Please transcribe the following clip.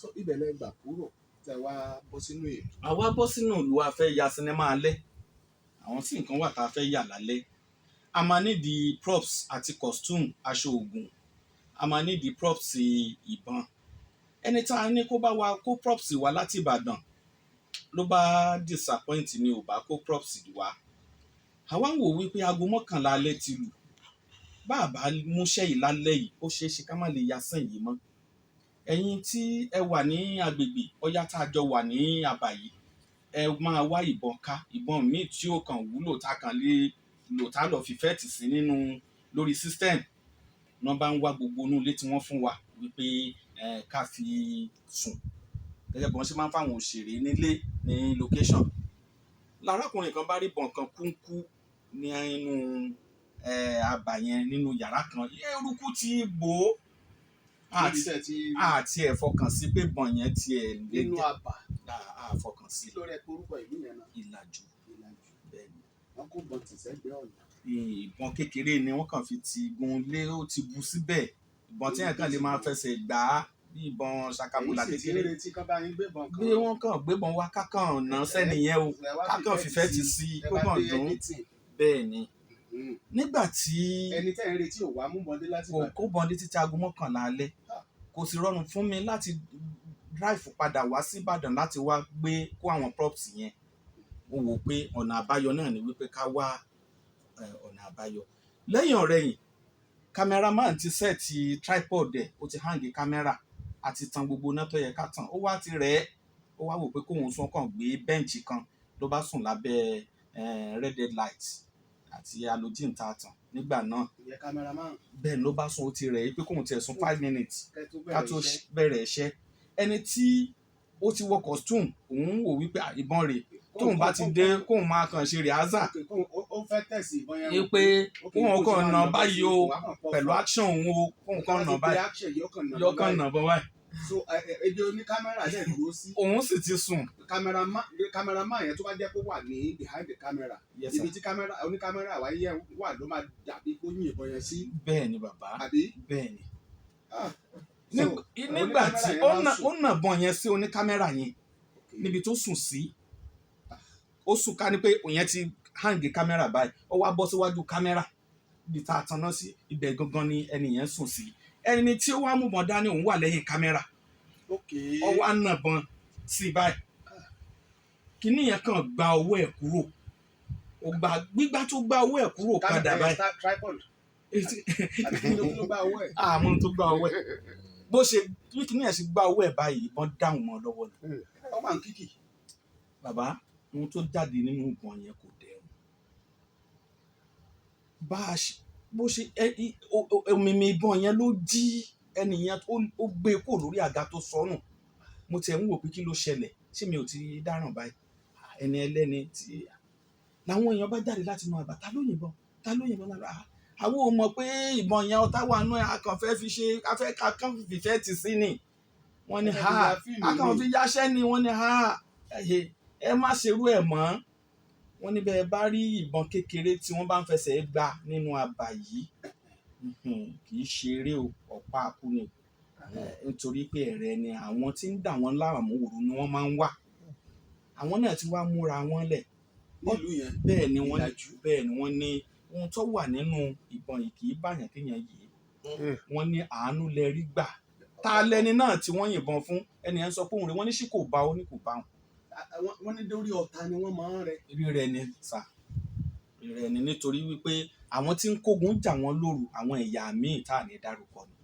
so ibẹ̀ lẹ gbà kúrò tẹ wá bọ́ sínú ìlú. àwa bọ́ sínú ìlú a fẹ́ ya sinimá alẹ́ àwọn tí nǹkan wà tá a fẹ́ yà lálẹ́ a máa nídìí props àti costume aṣọ ògùn a máa nídìí props ìbọn ẹni tá a ní kó bá wa kó props wá láti Ìbàdàn ló bá disappoint ni ò bá kó props wá àwa ń wò wípé aago 11 alẹ́ ti lù bá a bá múṣẹ́ yìí lálẹ́ yìí ó ṣeé ṣe ká má lè yasán yìí mọ́ ẹ̀yin tí ẹ wà ní agbègbè ọyá tá a jọ wà ní àbá yìí ẹ máa wá ìbọn ká ìbọn míì tí ó kàn wúlò tá a kàn lè lò tá a lọ fi fẹ́ẹ̀tì sí nínú lórí system náà bá ń wá gbogbo inú ilé tí wọ́n fún wa wípé ká fi sùn gẹ́gẹ́ bí wọ́n ṣe máa ń fáwọn òṣèré nílé ní location lárákùnrin kan bá rí ìbọn kan kúńkú ní inú àbá yẹn nínú yàrá kan eruku ti bò ó àti ẹ̀ fọkàn sí pé ìbọn yẹn ti ẹ̀ lé nínú àbá àfọkàn sí. lórí ẹ̀kọ́ orúkọ ìlú yẹn náà. Ìlàjù bẹ́ẹ̀ ni. wọ́n kó bọ́n tì sẹ́gbẹ́ ọ̀nà. ìbọn kékeré ni wọ́n kàn fi ti gun lé ó ti bu síbẹ̀ ìbọn tí yẹn kàn lè máa fẹsẹ̀ gbà á bí ìbọn ṣakabula kékeré. èyí sì ti retí kán bá yín gbébọn kan. bí wọ́n kàn gbébọn wá kákàn ná sẹ́niyẹn o kákàn fìfẹ́ ti sí kó kàn dùn bẹ́ẹ̀ ni. nígbà tí ẹni tẹ́ ń retí ò wá mú bọ́ndé láti Ìbàdàn kó bọ́ndé títí aago 11 alẹ́ kò sì rọrùn fún mi láti drive padà wá sí Ìbàdàn láti wá gbé kó àwọn props yẹn mo wò pé ọ̀nà àbáyọ náà ni wípé ká wá ọ̀nà àbáyọ lẹ́yìn ọ̀rẹ́yìn cameraman ti sẹ́ẹ̀tì tripod ẹ̀ ó ti hang camera àti tan gbogbo náà tó yẹ ká tàn ó wá ti rẹ̀ ẹ́ ó wá wò pé kóun sún kàn gbé bẹ́ǹchì kan ló bá sùn lábẹ́ red light àti halogen tá a tàn nígbà náà bẹ́ẹ̀ ló bá sùn ó ti rẹ̀ ẹ́ pé kóun tiẹ̀ sùn 5 minutes ká tó bẹ̀rẹ̀ iṣẹ́ ẹni tí ó ti wọ costume òun wò wípé ìbọn rẹ̀ tóun bá ti dé kóun máa kàn ṣe rìhásà ó fẹ́ tẹ̀sí ìbọn yẹn pé kóun kàn nà báyìí o pẹ̀lú action òun o kóun kàn nà báyìí yọkàn nà bọ́ báyìí. so ebi oníkámẹ́rà dẹ̀ dúró sí. òun sì ti sùn. kámẹ́rámán yẹn tó bá jẹ́ pé wà ní behind the camera ibi tí oníkámẹ́rà wáyé wà ló máa dàbí kó yín ìbọn yẹn sí. bẹ́ẹ̀ ni bàbá bẹ́ẹ̀ ni nígbà tí ó nà bọ́n yẹn sí oníkámẹ́rà yẹn níbi tó sùn sí ó sùn ká ní pé òyìn ti hang kámẹ́rà báyìí ó wá bọ́ síwájú kámẹ́rà ibi tá a tan náà sí ibẹ̀ gangan ni ẹni yẹn sùn sí ẹni tí ó wá mú bọ́n dání òun wà lẹ́yìn kámẹ́rà ó wá nà bọ́n sí báyìí kíní yẹn kàn gba owó ẹ̀ kúrò gbígbá tó gba owó ẹ̀ kúrò padà báyìí àmọ́ tó gba owó ẹ̀ bó ṣe bí kíní yẹn ṣe gba owó ẹ̀ báyìí ìbọn dáhùn mọ́ lọ́wọ́ ni. ọmọ nkìkì. bàbá ohun tó jáde nínú ìbọn yẹn kò dẹrùn bó ṣe òmìmì ìbọn yẹn ló jí ẹnìyẹn ó gbé kó lórí àga tó sọnù mo tiẹ̀ ń wò pé kí ló ṣẹlẹ̀ ṣé mi ò ti dáràn báyìí ẹni ẹlẹ́ni tí làwọn èèyàn bá jáde láti máa bà ta ló yìnbọn lára àwọn ò mọ̀ pé ìbọn yẹn ọ̀tá wà nú ẹ̀ akànfẹ́ fi ṣe akàn fìfẹ́ ti sí ni wọ́n ní akàn fi yáṣẹ́ ni wọ́n ní ẹ má ṣerú ẹ̀ mọ́ wọ́n ní bẹ́ẹ̀ bá rí ìbọn kékeré tí wọ́n bá ń fẹsẹ̀ gbá nínú àbá yìí kì í ṣeré ọ̀pá akú ni nítorí pé ẹ̀rẹ̀ ni àwọn tí ń dà wọ́n láàmú òru ni wọ́n máa ń wà àwọn náà ti wá múra wọn lẹ̀ nílùú yẹn bẹ́ẹ̀ ni wọ́n ní ohun tó wà nínú ìbọn yìí kì í báyàn kéèyàn yìí wọ́n ní àánú lẹ rí gbà ta lẹni náà tí wọ́n yìnbọn fún ẹni yẹn sọ pé òun rẹ̀ wọ́n ní ṣì kò bá ó ní kò bá wọn. wọ́n ní dórí ọ̀tá ni wọ́n máa ń rẹ. rírẹ ni sà rírẹ ni nítorí wípé àwọn tí ń kógun jà wọ́n lóru àwọn ẹ̀yà míì tá à ní dárúkọ ni.